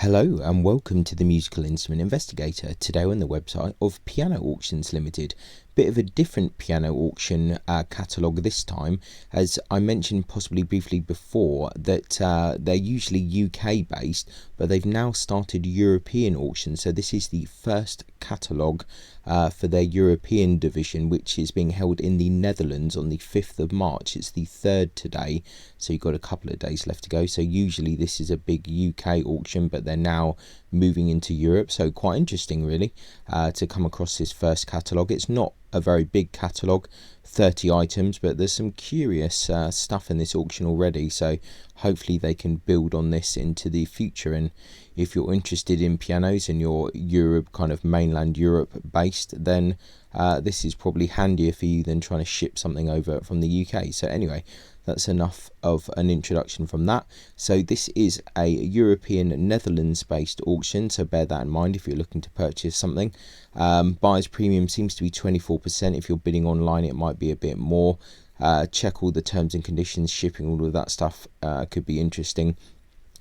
Hello and welcome to the Musical Instrument Investigator. Today on the website of Piano Auctions Ltd. Bit of a different piano auction catalogue this time, as I mentioned possibly briefly before that they're usually UK based, but they've now started European auctions. So this is the first catalogue for their European division, which is being held in the Netherlands on the 5th of March. It's the 3rd today, so you've got a couple of days left to go. So usually this is a big UK auction, but they're now moving into Europe, so quite interesting really to come across this first catalogue. It's not a very big catalogue, 30 items, but there's some curious stuff in this auction already, so hopefully they can build on this into the future. And if you're interested in pianos and you're Europe, kind of mainland Europe based, then this is probably handier for you than trying to ship something over from the UK. So anyway, that's enough of an introduction from that. So this is a European Netherlands based auction, so bear that in mind if you're looking to purchase something. Buyer's premium seems to be 24%. If you're bidding online it might be a bit more. Check all the terms and conditions, shipping, all of that stuff could be interesting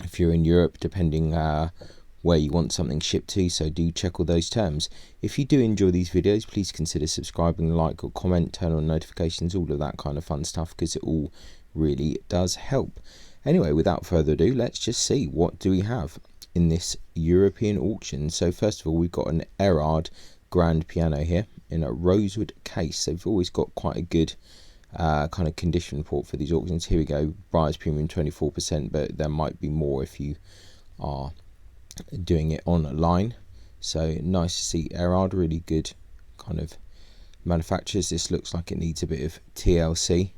if you're in Europe, depending where you want something shipped to, so do check all those terms. If you do enjoy these videos, please consider subscribing, like or comment, turn on notifications, all of that kind of fun stuff, because it all really does help. Anyway, without further ado, let's just see what do we have in this European auction. So first of all, we've got an Erard grand piano here in a rosewood case. They've always got quite a good kind of condition report for these auctions. Here we go, buyer's premium 24%, but there might be more if you are doing it online. So nice to see Erard, really good kind of manufacturers. This looks like it needs a bit of TLC,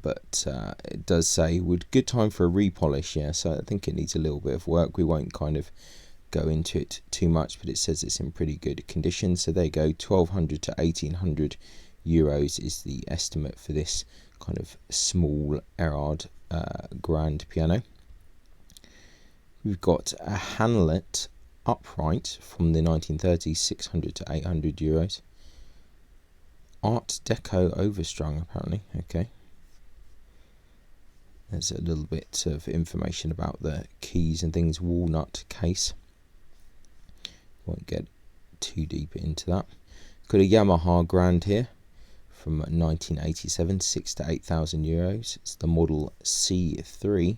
but it does say good time for a repolish. Yeah, so I think it needs a little bit of work. We won't kind of go into it too much, but it says it's in pretty good condition. So there you go, 1200 to 1800 euros is the estimate for this kind of small Erard grand piano. We've got a Hanlet upright from the 1930s, 600 to 800 euros. Art Deco overstrung, apparently. Okay. There's a little bit of information about the keys and things. Walnut case. Won't get too deep into that. Got a Yamaha grand here from 1987, 6,000 to 8,000 euros. It's the model C3.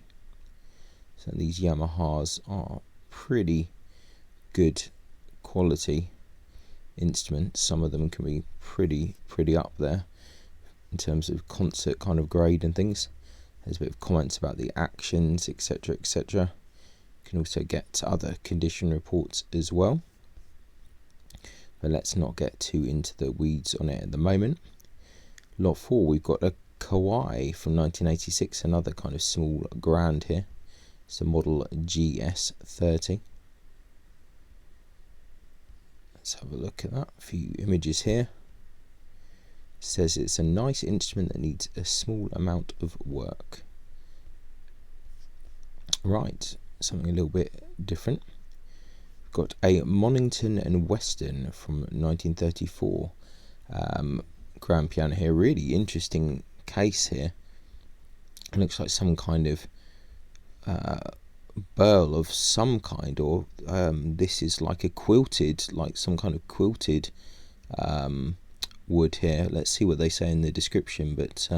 So these Yamahas are pretty good quality instruments. Some of them can be pretty up there in terms of concert kind of grade and things. There's a bit of comments about the actions, etc, etc. You can also get other condition reports as well, but let's not get too into the weeds on it at the moment. Lot 4, we've got a Kawai from 1986, another kind of small grand here. It's the model GS30. Let's have a look at that. A few images here. It says it's a nice instrument that needs a small amount of work. Right, something a little bit different. We've got a Monington and Western from 1934 grand piano here. Really interesting case here. It looks like some kind of burl of some kind, or this is like a quilted, like some kind of quilted wood here. Let's see what they say in the description, but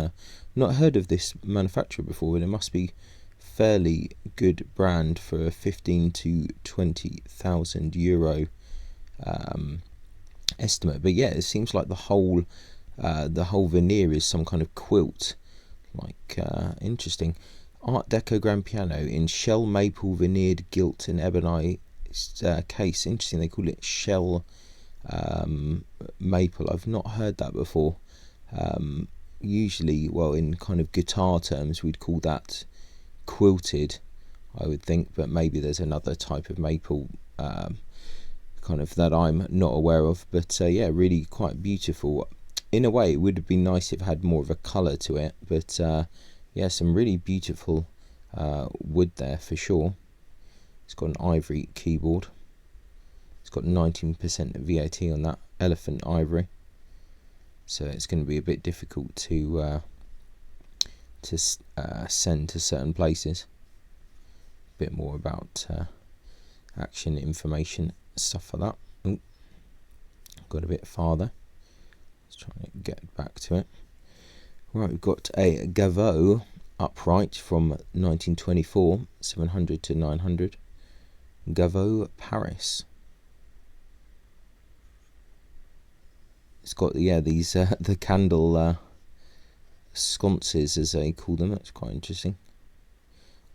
not heard of this manufacturer before, but it must be fairly good brand for a 15 to 20,000 euro estimate. But yeah, it seems like the whole veneer is some kind of quilt, like interesting. Art Deco grand piano in shell maple veneered gilt and ebony case. Interesting, they call it shell maple. I've not heard that before. Usually, well, in kind of guitar terms we'd call that quilted, I would think, but maybe there's another type of maple kind of that I'm not aware of. But yeah, really quite beautiful. In a way it would have been nice if it had more of a colour to it, but yeah, some really beautiful wood there for sure. It's got an ivory keyboard. It's got 19% VAT on that, elephant ivory. So it's going to be a bit difficult to send to certain places. bit more about action information, stuff like that. Ooh, got a bit farther. Let's try and get back to it. Right, we've got a Gaveau upright from 1924, 700 to 900. Gaveau Paris. It's got these the candle sconces, as they call them. That's quite interesting.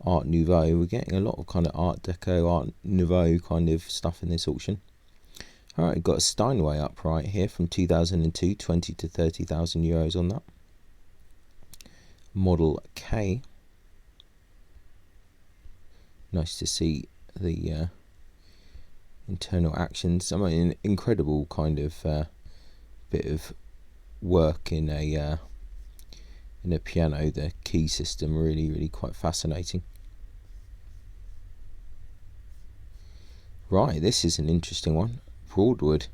Art Nouveau. We're getting a lot of kind of Art Deco, Art Nouveau kind of stuff in this auction. Alright, we've got a Steinway upright here from 2002, 20 to 30,000 euros on that. Model K. Nice to see the internal actions. I mean, incredible kind of bit of work in a piano. The key system really quite fascinating. Right, this is an interesting one. Broadwood.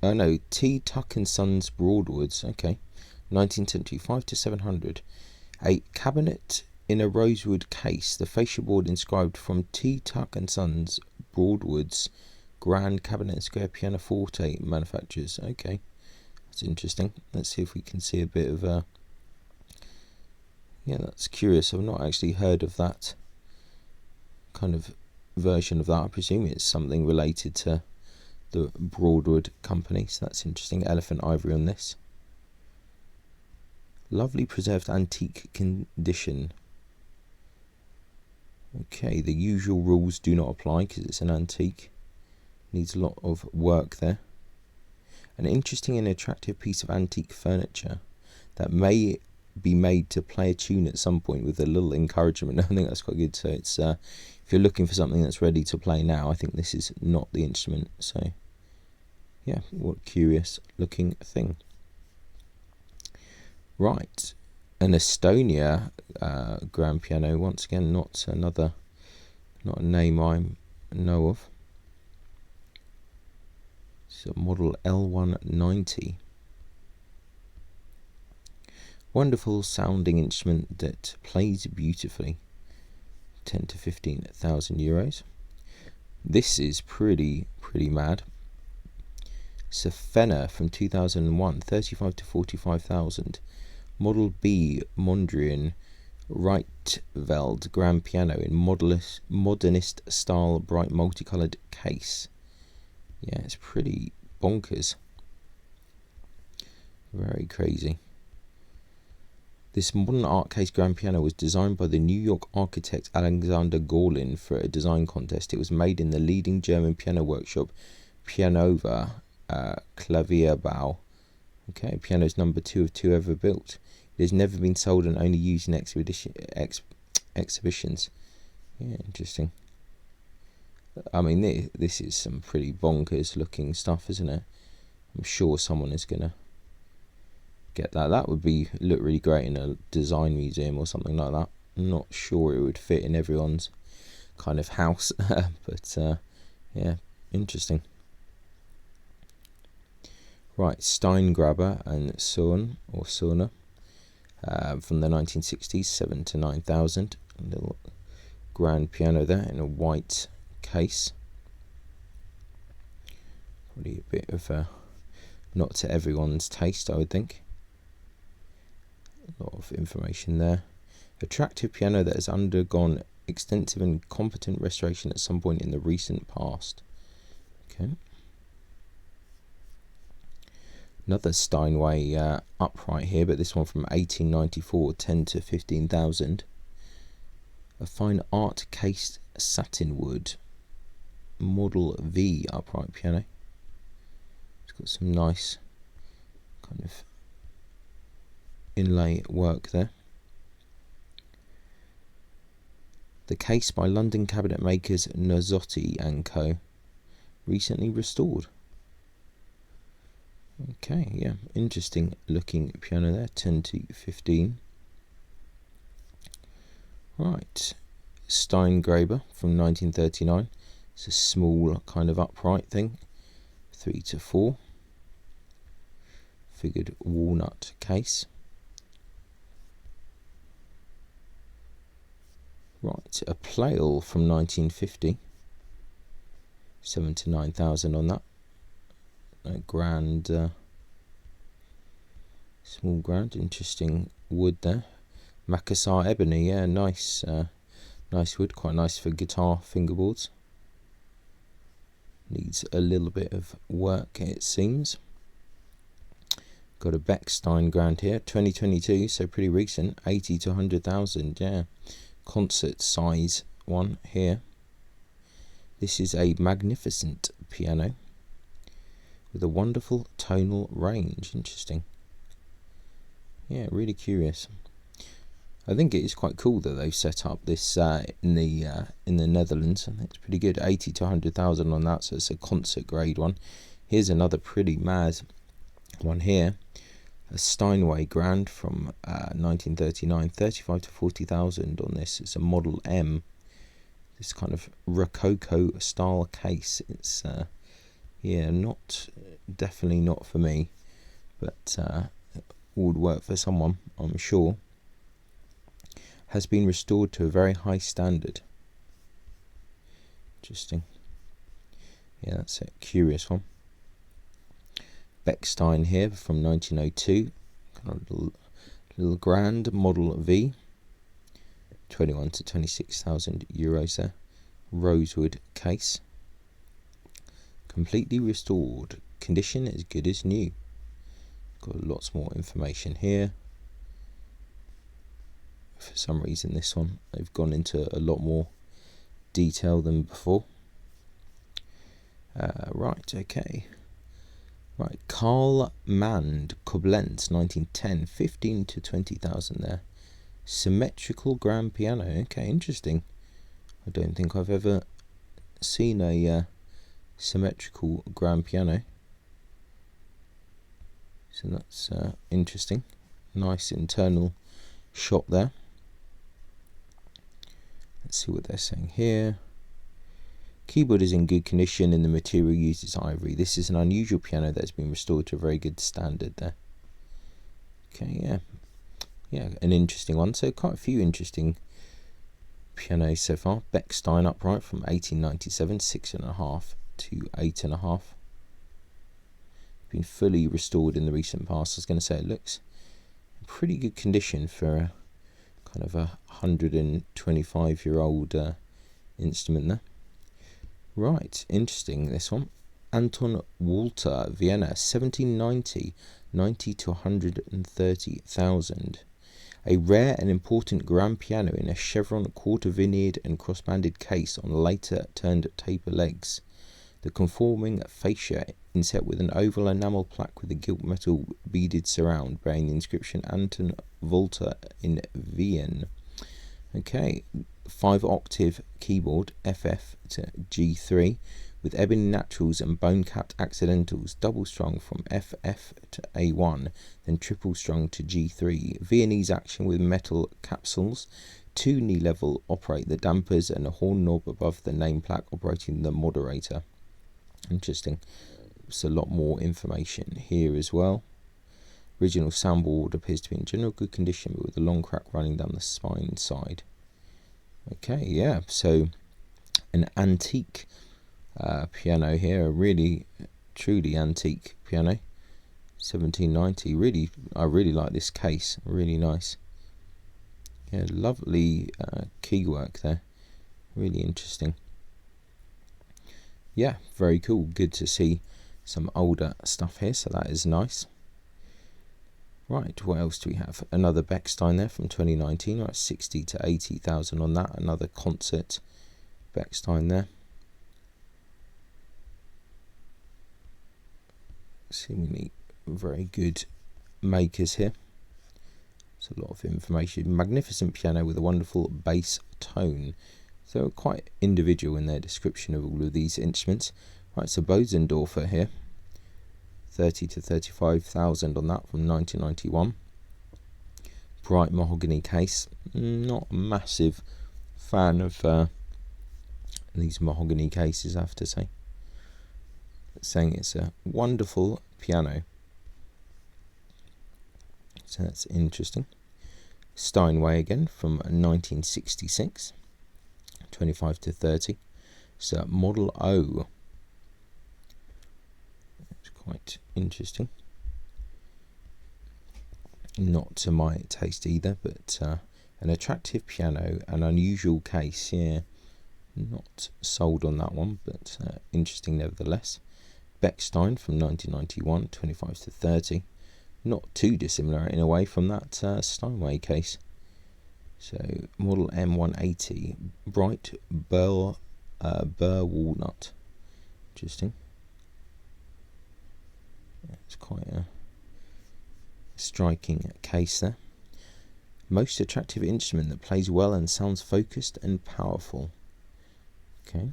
Oh no, T. Tuck and Sons Broadwoods. Okay, 1975 to 700. A cabinet in a rosewood case. The fascia board inscribed from T. Tuck and Sons Broadwoods Grand Cabinet and Square Pianoforte manufacturers. Okay, that's interesting. Let's see if we can see a bit of yeah, that's curious. I've not actually heard of that kind of version of that. I presume it's something related to the Broadwood company, so that's interesting. Elephant ivory on this. Lovely preserved antique condition. Okay, the usual rules do not apply because it's an antique. Needs a lot of work there. An interesting and attractive piece of antique furniture that may be made to play a tune at some point with a little encouragement. I think that's quite good. So it's if you're looking for something that's ready to play now, I think this is not the instrument. So yeah, what a curious looking thing. Right, an Estonia grand piano. Once again, not a name I know of. It's a model L190. Wonderful sounding instrument that plays beautifully. 10 to 15,000 euros. This is pretty mad. It's a Fenner from 2001, 35 to 45,000. Model B Mondrian Rietveld grand piano in modernist style, bright multicolored case. Yeah, it's pretty bonkers. Very crazy. This modern art case grand piano was designed by the New York architect Alexander Gorlin for a design contest. It was made in the leading German piano workshop Pianova Klavierbau. Okay, piano's number 2 of 2 ever built. It has never been sold and only used in exhibitions. Yeah, interesting. I mean, this is some pretty bonkers looking stuff, isn't it? I'm sure someone is going to get that. That would look really great in a design museum or something like that. I'm not sure it would fit in everyone's kind of house, but yeah, interesting. Right, Steingraber and Sohn or Sohner from the 1960s, 7 to 9,000. A little grand piano there in a white case. Probably a bit of not to everyone's taste, I would think. A lot of information there. Attractive piano that has undergone extensive and competent restoration at some point in the recent past. Okay. Another Steinway upright here, but this one from 1894, 10 to 15,000. A fine art cased satin wood Model V upright piano. It's got some nice kind of inlay work there. The case by London cabinet makers Nozzotti & Co. Recently restored. Okay, yeah, interesting looking piano there, 10 to 15. Right, Steingraber from 1939. It's a small kind of upright thing, 3 to 4. Figured walnut case. Right, Right, a Pleyel from 1950. 7 to 9,000 on that. A grand, small grand, interesting wood there. Macassar ebony, yeah, nice, nice wood, quite nice for guitar fingerboards. Needs a little bit of work, it seems. Got a Bechstein grand here, 2022, so pretty recent, 80 to 100,000, yeah. Concert size one here. This is a magnificent piano with a wonderful tonal range. Interesting. Yeah, really curious. I think it is quite cool that they've set up this in the Netherlands. I think it's pretty good. 80 to 100,000 on that, so it's a concert grade one. Here's another pretty mad one here. A Steinway grand from 1939. 35 to 40,000 on this. It's a Model M. This kind of Rococo style case. It's yeah, definitely not for me, but would work for someone, I'm sure. Has been restored to a very high standard. Interesting. Yeah, that's a curious one. Bechstein here from 1902. Kind of little grand Model V. 21 to 26,000 euros there. Rosewood case. Completely restored. Condition as good as new. Got lots more information here. For some reason this one, they've gone into a lot more detail than before. Right, okay. Right, Carl Mand, Koblenz, 1910. 15 to 20,000 there. Symmetrical grand piano. Okay, interesting. I don't think I've ever seen a symmetrical grand piano, so that's interesting. Nice internal shot there. Let's see what they're saying here. Keyboard is in good condition and the material used is ivory. This is an unusual piano that has been restored to a very good standard there. Okay, yeah, an interesting one. So quite a few interesting pianos so far. Bechstein upright from 1897, 6.5 to 8.5. Been fully restored in the recent past. I was going to say it looks in pretty good condition for a kind of a 125-year-old instrument there. Right, interesting this one. Anton Walter, Vienna, 1790, 90 to 130,000. A rare and important grand piano in a chevron quarter vineyard and cross-banded case on later turned taper legs. The conforming fascia inset with an oval enamel plaque with a gilt metal beaded surround bearing the inscription Anton Walter in Wien. Okay, 5-octave keyboard, FF to G3, with ebony naturals and bone-capped accidentals, double strung from FF to A1, then triple strung to G3. Viennese action with metal capsules. 2 knee level operate the dampers and a horn knob above the name plaque operating the moderator. Interesting. There's a lot more information here as well. Original soundboard appears to be in general good condition, but with a long crack running down the spine side. Okay, yeah, so an antique piano here, a really, truly antique piano, 1790. I really like this case, really nice. Yeah, lovely keywork there, really interesting. Yeah, very cool. Good to see some older stuff here, so that is nice. Right, what else do we have? Another Bechstein there from 2019, right, 60 to 80,000 on that. Another concert Bechstein there. Seemingly very good makers here. It's a lot of information. Magnificent piano with a wonderful bass tone. So quite individual in their description of all of these instruments. Right, so Bosendorfer here. 30 to 35,000 on that from 1991. Bright mahogany case. Not a massive fan of these mahogany cases, I have to say. Saying it's a wonderful piano. So that's interesting. Steinway again from 1966. 25 to 30. So Model O. It's quite interesting. Not to my taste either, but an attractive piano, an unusual case. Yeah, not sold on that one, but interesting nevertheless. Bechstein from 1991, 25 to 30. Not too dissimilar in a way from that Steinway case. So Model M180, bright burr walnut. Interesting. It's quite a striking case there. Most attractive instrument that plays well and sounds focused and powerful. Okay.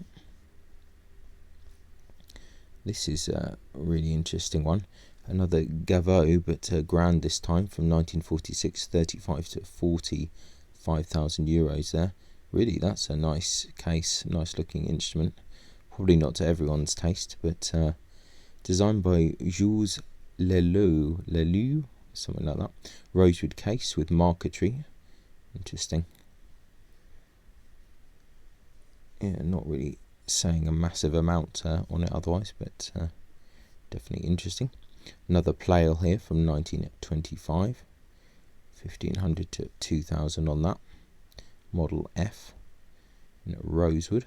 This is a really interesting one. Another Gaveau, but grand this time, from 1946, 35 to 45,000 euros there. Really, that's a nice case, nice looking instrument. Probably not to everyone's taste, but designed by Jules Leloup, something like that. Rosewood case with marquetry. Interesting. Yeah, not really saying a massive amount on it otherwise, but definitely interesting. Another Pleyel here from 1925, 1500 to 2000 on that. Model F in rosewood.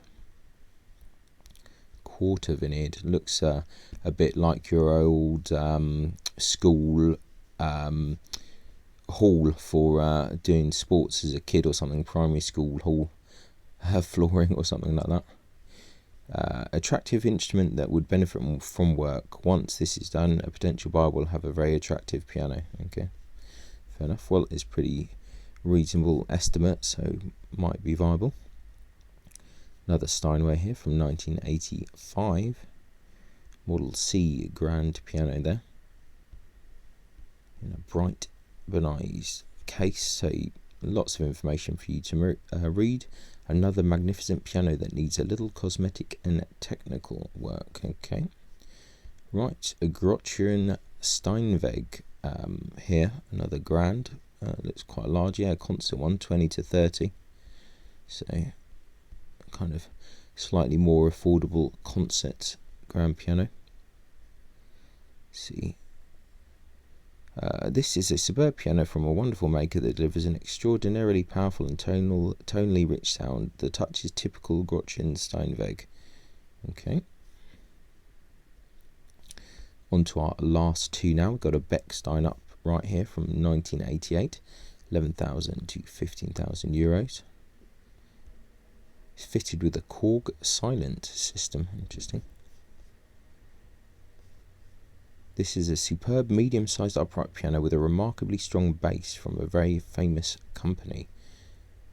Quarter veneered. Looks a bit like your old school hall for doing sports as a kid or something, primary school hall flooring or something like that. Attractive instrument that would benefit from work. Once this is done, a potential buyer will have a very attractive piano. Okay, fair enough. Well, it's pretty reasonable estimate, so might be viable. Another Steinway here from 1985. Model C grand piano there. In a bright Venice case, so lots of information for you to read. Another magnificent piano that needs a little cosmetic and technical work. Okay, right, a Grotian Steinweg here, another grand. Looks quite large, yeah, a concert one, 20 to 30. So kind of slightly more affordable concert grand piano. Let's see. This is a superb piano from a wonderful maker that delivers an extraordinarily powerful and tonally rich sound. The touch is typical Grotian Steinweg. Okay. On to our last two now. We've got a Bechstein up right here from 1988, 11,000 to 15,000 euros. It's fitted with a Korg silent system. Interesting. This is a superb medium-sized upright piano with a remarkably strong bass from a very famous company.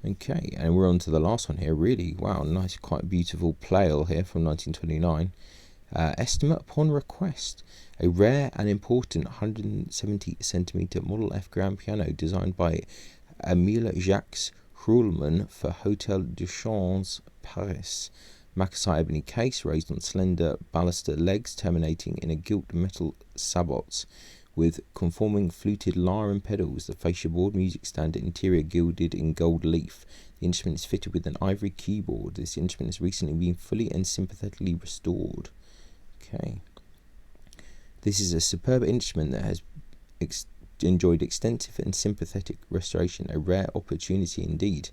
Okay, and we're on to the last one here. Really, wow, nice, quite beautiful Pleyel here from 1929. Estimate upon request. A rare and important 170cm Model F grand piano designed by Emile Jacques Rouleman for Hotel de Champs, Paris. Macasite ebony case raised on slender baluster legs terminating in a gilt metal sabots with conforming fluted lyre and pedals. The fascia board, music stand, interior gilded in gold leaf. The instrument is fitted with an ivory keyboard. This instrument has recently been fully and sympathetically restored. Okay. This is a superb instrument that has enjoyed extensive and sympathetic restoration. A rare opportunity indeed.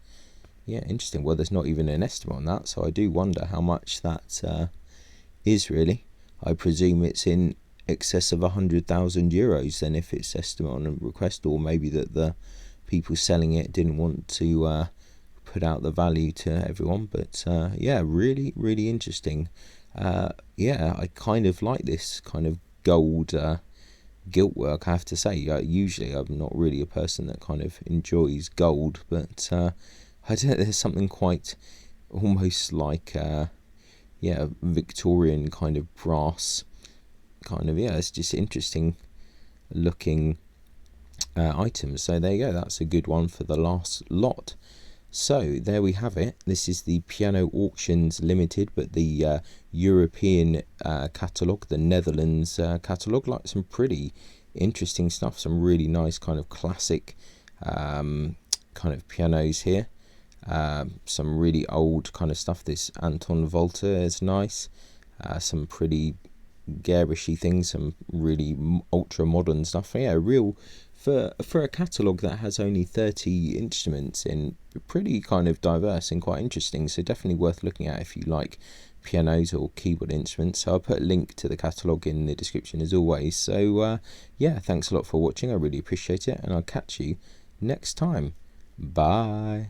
Yeah, interesting. Well, there's not even an estimate on that, so I do wonder how much that is really. I presume it's in excess of 100,000 euros then, if it's estimate on a request, or maybe that the people selling it didn't want to put out the value to everyone. But yeah, really, really interesting. Yeah, I kind of like this kind of gold gilt work, I have to say. Usually I'm not really a person that kind of enjoys gold, but I don't know, there's something quite almost like yeah, Victorian kind of brass kind of, yeah, it's just interesting looking items. So there you go, that's a good one for the last lot. So there we have it. This is the Piano Auctions Limited, but the European catalogue, the Netherlands catalogue. Like some pretty interesting stuff, some really nice kind of classic kind of pianos here. some really old kind of stuff. This Anton Volta is nice. Some pretty garishy things, some really ultra modern stuff. Yeah, real for a catalogue that has only 30 instruments in, pretty kind of diverse and quite interesting. So definitely worth looking at if you like pianos or keyboard instruments. So I'll put a link to the catalogue in the description as always. So yeah, thanks a lot for watching. I really appreciate it, and I'll catch you next time. Bye.